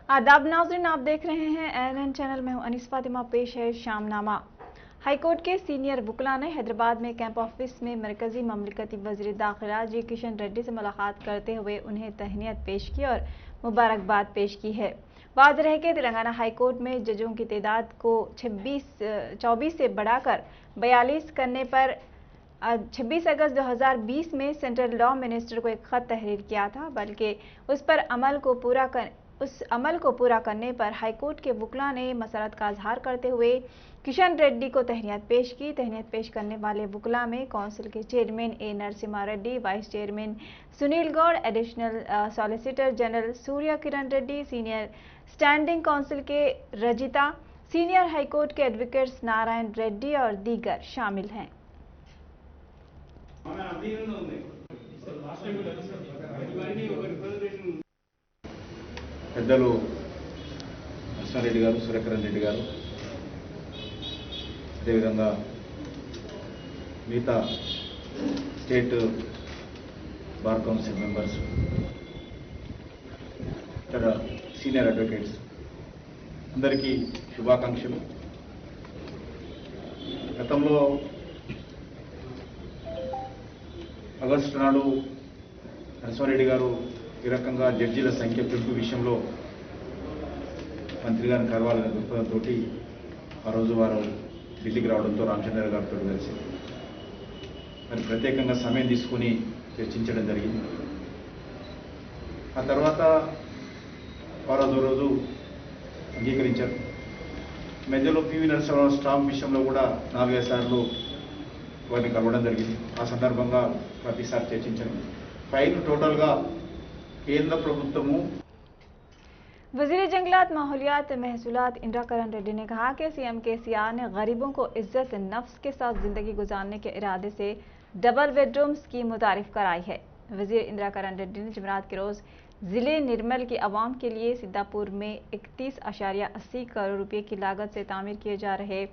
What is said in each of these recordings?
आदाब नाज़रीन, आप देख रहे हैं ANN चैनल में हूं अनीस फातिमा। पेश है शामनामा। हाईकोर्ट के सीनियर वकला ने हैदराबाद में कैंप ऑफिस में मरकजी ममलिकती वज़ीर दाखिला जी किशन रेड्डी से मुलाकात करते हुए उन्हें तहनीत पेश की और मुबारकबाद पेश की है। वाज़ रहे कि तेलंगाना हाईकोर्ट में जजों की तादाद को 24 से बढ़ाकर 42 करने पर 26 अगस्त 2020 में सेंट्रल लॉ मिनिस्टर को एक खत तहरीर किया था, बल्कि उस अमल को पूरा करने पर हाईकोर्ट के वकला ने मसरत का इजहार करते हुए किशन रेड्डी को तहनीत पेश की। तहनीत पेश करने वाले वकला में काउंसिल के chairman A Narasimha Reddy, vice chairman Sunil Goud, additional solicitor general Surya Kiran Reddy, senior standing council K Rajitha, senior high court के एडवोकेट्स नारायण रेड्डी और दीगर शामिल हैं। పెద్దలు నరసింహారెడ్డి గారు, సూర్యకిరణ్ రెడ్డి గారు, అదేవిధంగా మిగతా స్టేట్ బార్ కౌన్సిల్ మెంబర్స్, ఇతర సీనియర్ అడ్వకేట్స్ అందరికీ శుభాకాంక్షలు. గతంలో ఆగస్టు నాడు నరసింహారెడ్డి గారు ఈ రకంగా జడ్జీల సంఖ్య పెంపు విషయంలో మంత్రి గారిని కలవాలనే దృక్పథంతో ఆ రోజు వారు ఢిల్లీకి రావడంతో రామచంద్ర గారితో కలిసి మరి ప్రత్యేకంగా సమయం తీసుకుని చర్చించడం జరిగింది. ఆ తర్వాత వారు రోజు అంగీకరించారు. మధ్యలో పివి నరసింహారావు స్టాంప్ విషయంలో కూడా 4-5 సార్లు వారిని కలవడం జరిగింది. ఆ సందర్భంగా ప్రతిసారి చర్చించారు. ఫైల్ టోటల్గా केंद्र प्रभुत्वमु वज़ीर जंगलात, माहौलियात, महसूलात इंदिरा करण रेड्डी ने कहा कि सीएम केसीआर ने गरीबों को इज्जत नफ्स के साथ जिंदगी गुजारने के इरादे से डबल बेडरूम स्कीम मुतारिफ कराई है। वज़ीर इंदिरा करण रेड्डी ने जुमेरात के रोज़ ज़िले निर्मल की आवाम के लिए सिद्धापुर में 31.80 करोड़ रुपये की लागत से तामीर किए जा रहे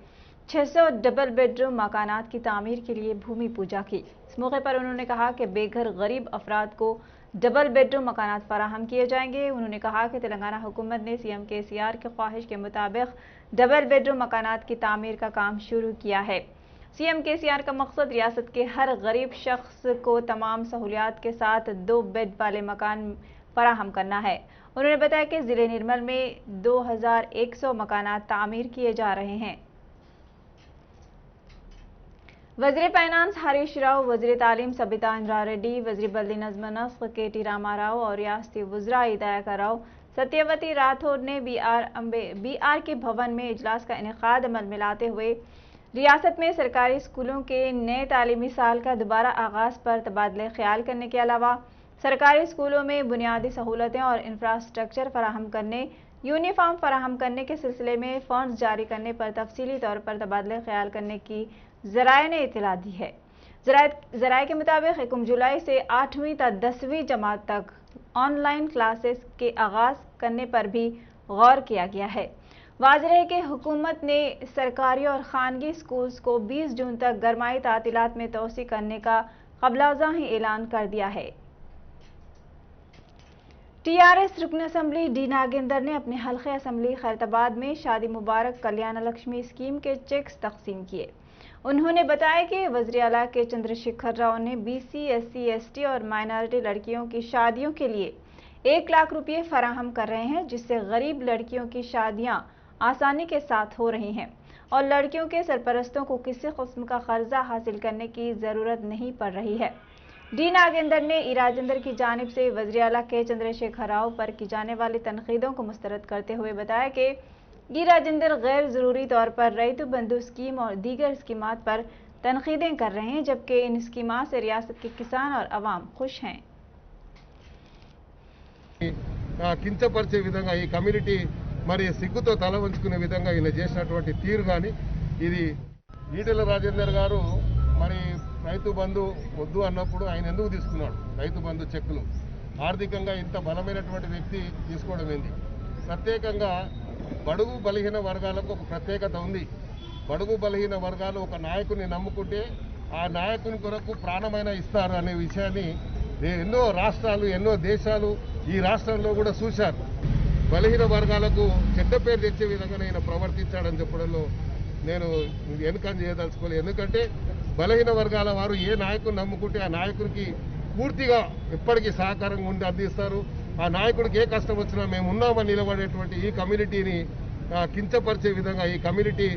600 डबल बेडरूम मकानात की तामीर के लिए भूमि पूजा की। इस मौके पर उन्होंने कहा कि बेघर गरीब अफराद को डबल बेडरूम मकानात फराहम किए जाएंगे। उन्होंने कहा कि तेलंगाना हुकूमत ने सीएम केसीआर की ख्वाहिश के मुताबिक डबल बेडरूम मकानात की तामीर का काम शुरू किया है। सीएम केसीआर का मकसद रियासत के हर गरीब शख्स को तमाम सहूलियात के साथ 2 बेड वाले मकान फराहम करना है। उन्होंने बताया कि जिले निर्मल में 2100 मकानात तामीर किए जा रहे हैं। वज़ीर फाइनेंस हरीश राव, वज़ीर तालीम सबिता इंदिरा रेड्डी, वज़ीर बल्दी नज़्म नस्ख KT रामाराव और रियासती वज़रा हिदायत राव सत्यवती राठौर ने BR के भवन में इजलास का इनेकाद अमल में लाते हुए रियासत में सरकारी स्कूलों के नए तालीमी साल का दोबारा आगाज़ पर तबादले ख्याल करने के अलावा सरकारी स्कूलों में बुनियादी सहूलतें और इंफ्रास्ट्रक्चर फराहम करने, यूनिफॉर्म फराहम करने के सिलसिले में फंड्स जारी करने पर तफसीली तौर पर तबादले ख्याल करने की ज़राए ने इतला दी है। ज़राए के मुताबिक 1 जुलाई से 8वीं तक 10वीं जमात तक ऑनलाइन क्लासेस के आगाज़ करने पर भी गौर किया गया है। वाज़ेह है कि हुकूमत ने सरकारी और खानगी स्कूल्स को 20 जून तक गरमाई तातीलात में तोसी करने का क़ब्ल-अज़ां ही ऐलान कर दिया है। TRS रुकन असम्बली डी नागेंद्र ने अपने हल्के असम्बली खैरताबाद में शादी मुबारक कल्याण लक्ष्मी स्कीम के चेक्स तकसीम किए। उन्होंने बताया कि वज़ीर आला के चंद्रशेखर राव ने BC, SC, ST और माइनॉरिटी लड़कियों की शादियों के लिए 1 लाख रुपये फराहम कर रहे हैं, जिससे गरीब लड़कियों की शादियां आसानी के साथ हो रही हैं और लड़कियों के सरपरस्तों को किसी किस्म का कर्जा हासिल करने की ज़रूरत नहीं पड़ रही है। डी नागेंद्र ने ई राजेंद्र की जानिब से वज़ीर आला के चंद्रशेखर राव पर की जाने वाली तनकीदों को मुस्तरद करते हुए बताया कि ई राजेंद्र गैर ज़रूरी तौर पर रैतु बंधु स्कीम और दीगर स्कीमात पर तनकीदें कर रहे हैं, जबकि इन स्कीमात से रियासत के किसान और अवाम खुश हैं। కించపరిచే విధంగా ఈ కమ్యూనిటీ మరి సిగ్గుతో తల వంచుకునే విధంగా ఈయన చేసినటువంటి తీరు కానీ ఇది ఈటెల రాజేందర్ గారు మరి రైతు బంధు వద్దు అన్నప్పుడు ఆయన ఎందుకు తీసుకున్నాడు రైతు బంధు చెక్కులు? ఆర్థికంగా ఇంత బలమైనటువంటి వ్యక్తి తీసుకోవడం ఏంది? ప్రత్యేకంగా బడుగు బలహీన వర్గాలకు ఒక ప్రత్యేకత ఉంది. బడుగు బలహీన వర్గాలు ఒక నాయకుడిని నమ్ముకుంటే ఆ నాయకుని కొరకు ప్రాణమైన ఇస్తారు అనే విషయాన్ని ఎన్నో రాష్ట్రాలు, ఎన్నో దేశాలు ఈ రాష్ట్రంలో కూడా చూశారు. బలహీన వర్గాలకు చెడ్డ పేరు తెచ్చే విధంగా ఆయన ప్రవర్తించాడని చెప్పడంలో నేను వెనుకం చేయదలుచుకోలేదు. ఎందుకంటే బలహీన వర్గాల వారు ఏ నాయకుని నమ్ముకుంటే ఆ నాయకుడికి పూర్తిగా ఎప్పటికీ సహకారంగా ఉండి అందిస్తారు. ఆ నాయకుడికి ఏ కష్టం వచ్చినా మేము ఉన్నామని నిలబడేటువంటి ఈ కమ్యూనిటీని కించపరిచే విధంగా ఈ community.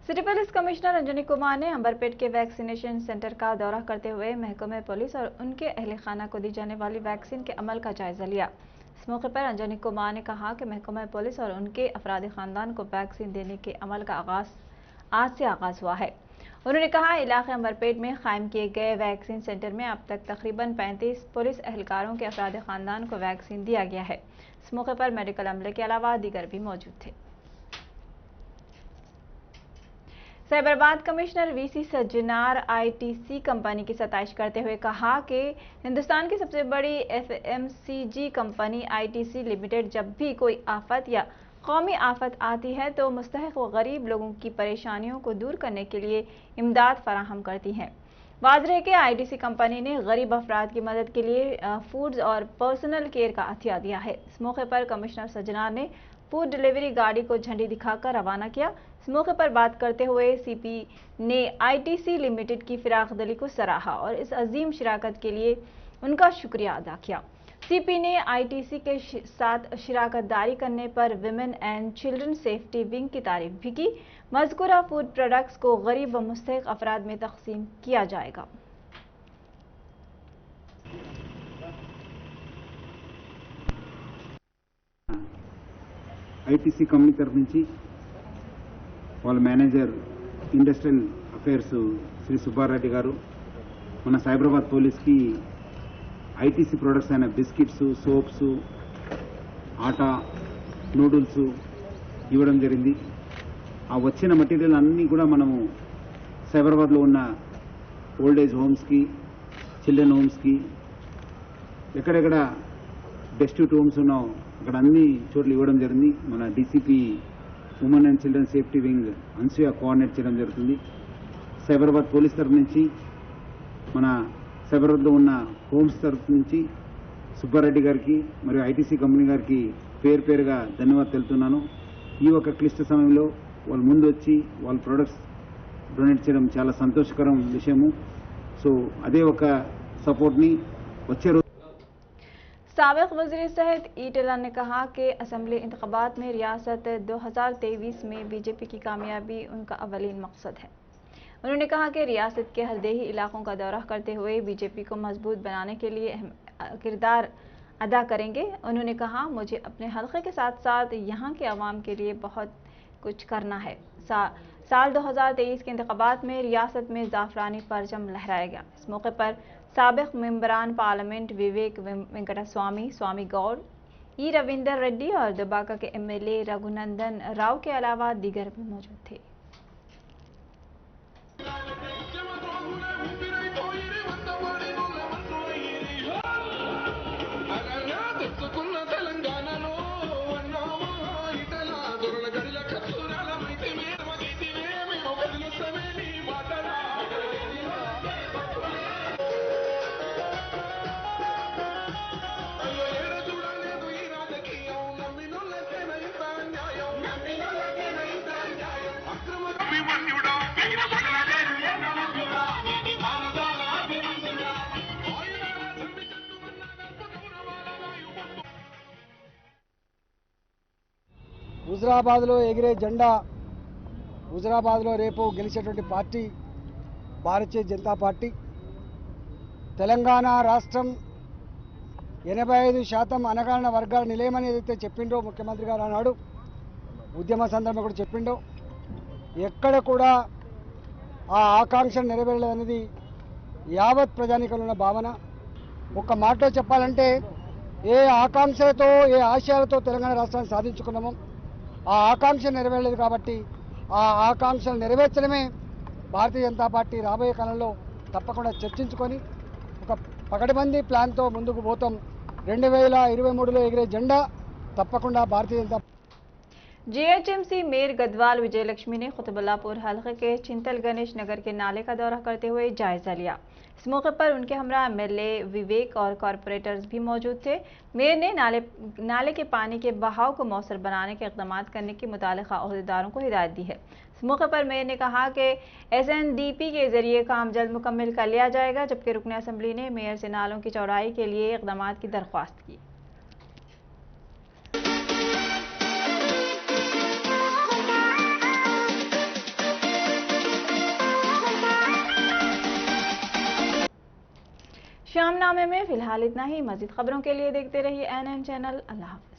City police commissioner Anjani Kumar ने अंबरपेट के वैक्सीनेशन सेंटर का दौरा करते हुए महकमे पुलिस और उनके अहले खाना को दी जाने वाली वैक्सीन के अमल का जायजा लिया। इस मौके पर अंजनी कुमार ने कहा कि महकमे पुलिस और उनके अफराद खानदान को वैक्सीन देने के अमल का आज से आगाज हुआ है। उन्होंने कहा इलाके अंबरपेट में कायम किए गए वैक्सीन सेंटर में अब तक तकरीबन 35 पुलिस एहलकारों के अफराद खानदान को वैक्सीन दिया गया है। इस मौके पर मेडिकल अमले के अलावा दीगर भी मौजूद थे। Cyberabad commissioner VC Sajjanar ITC company की सताइश करते हुए कहा कि हिंदुस्तान की सबसे बड़ी एफएमसीजी कंपनी आईटीसी लिमिटेड जब भी कोई आफत या कौमी आफत आती है तो मुस्तहिक व गरीब लोगों की परेशानियों को दूर करने के लिए इमदाद फराहम करती है। वाजह के आईटीसी कंपनी ने गरीब अफराद की मदद के लिए फूड्स और पर्सनल केयर का अतिया दिया है। इस मौके पर कमिश्नर सज्जनार ने फूड डिलीवरी गाड़ी को झंडी दिखाकर रवाना किया। इस मौके पर बात करते हुए सीपी ने आईटीसी लिमिटेड की फिराकदिली को सराहा और इस अजीम शिराकत के लिए उनका शुक्रिया अदा किया। सीपी ने आईटीसी के साथ शिराकतदारी करने पर women and children safety wing की तारीफ भी की। मज़कूरा फूड प्रोडक्ट्स को गरीब व मुस्तहिक अफराद में तकसीम किया जाएगा। ఐటీసీ కంపెనీ తరఫు నుంచి వాళ్ళ manager industrial affairs Shri Subba Reddy గారు మన సైబరాబాద్ పోలీస్కి ఐటీసీ ప్రొడక్ట్స్ అయిన బిస్కెట్స్, సోప్స్, ఆటా, నూడిల్స్ ఇవ్వడం జరిగింది. ఆ వచ్చిన మెటీరియల్ అన్నీ కూడా మనము సైబరాబాద్లో ఉన్న ఓల్డ్ ఏజ్ హోమ్స్కి, చిల్డ్రన్ హోమ్స్కి, ఎక్కడెక్కడ డెస్టిట్యూట్ హోమ్స్ ఉన్నాయో అక్కడ అన్ని చోట్ల ఇవ్వడం జరిగింది. మన DCP women and children safety wing Anasuya coordinate చేయడం జరుగుతుంది. సైబరాబాద్ పోలీస్ తరఫు నుంచి, మన సైబరాబాద్లో ఉన్న హోమ్స్ తరఫు నుంచి సుబ్బారెడ్డి గారికి మరియు ఐటీసీ కంపెనీ గారికి పేరుగా ధన్యవాదాలు తెలుపుతున్నాను. ఈ ఒక క్లిష్ట సమయంలో వాళ్ళు ముందు వచ్చి వాళ్ళ ప్రొడక్ట్స్ డొనేట్ చేయడం చాలా సంతోషకరం విషయము. సో అదే ఒక సపోర్ట్ని వచ్చే साबिक वज़ीर सेहत ईटेला ने कहा कि असम्बली इंतखाबात में रियासत 2023 में बीजेपी की कामयाबी उनका अवलीन मकसद है। उन्होंने कहा कि रियासत के हर देही इलाकों का दौरा करते हुए बीजेपी को मजबूत बनाने के लिए अहम किरदार अदा करेंगे। उन्होंने कहा मुझे अपने हल्के के साथ साथ यहाँ के अवाम के लिए बहुत कुछ करना है। साल 2023 के इंतखाबात में रियासत में ज़ाफ़रानी परचम लहराया गया। इस मौके पर साबिक मेंबरान पार्लियामेंट विवेक वेंकटस्वामी, स्वामी गौड़, ई रविंदर रेड्डी और दुबाका के एमएलए रघुनंदन राव के अलावा दीगर भी मौजूद थे। హుజరాబాద్లో ఎగిరే జెండా, హుజరాబాద్లో రేపు గెలిచేటువంటి పార్టీ భారతీయ జనతా పార్టీ. తెలంగాణ రాష్ట్రం 85% అణగారిన వర్గాల నిలయమని ఏదైతే చెప్పిండో ముఖ్యమంత్రి గారు అన్నాడు, ఉద్యమ సందర్భంగా కూడా చెప్పిండో, ఎక్కడ కూడా ఆ ఆకాంక్ష నెరవేరలేదనేది యావత్ ప్రజానీకంలో ఉన్న భావన. ఒక్క మాటలో చెప్పాలంటే ఏ ఆకాంక్షలతో, ఏ ఆశయాలతో తెలంగాణ రాష్ట్రాన్ని సాధించుకున్నామో ఆ ఆకాంక్ష నెరవేరలేదు. కాబట్టి ఆ ఆకాంక్షలు నెరవేర్చడమే భారతీయ జనతా పార్టీ రాబోయే కాలంలో తప్పకుండా చర్చించుకొని ఒక పకడ్బందీ ప్లాన్తో ముందుకు పోతాం. 2023లో ఎగిరే జెండా తప్పకుండా భారతీయ జనతా जीएचएमसी मेयर गदवाल विजयलक्ष्मी ने कुतुबुल्लाहपुर हलके के चिंतल गणेश नगर के नाले का दौरा करते हुए जायजा लिया। इस मौके पर उनके हमरा एमएलए विवेक और कॉरपोरेटर्स भी मौजूद थे। मेयर ने नाले के पानी के बहाव को मौसर बनाने के इक़दाम करने की मुतालिका अहदेदारों को हिदायत दी है। इस मौके पर मेयर ने कहा कि एसएनडीपी के जरिए काम जल्द मुकम्मल कर लिया जाएगा, जबकि रुकन असम्बली ने मेयर से नालों की चौड़ाई के लिए इक़दाम की दरख्वास्त की। शामनामे में फिलहाल इतना ही। मज़ीद खबरों के लिए देखते रहिए एएनएन चैनल। अल्लाह हाफ़िज़।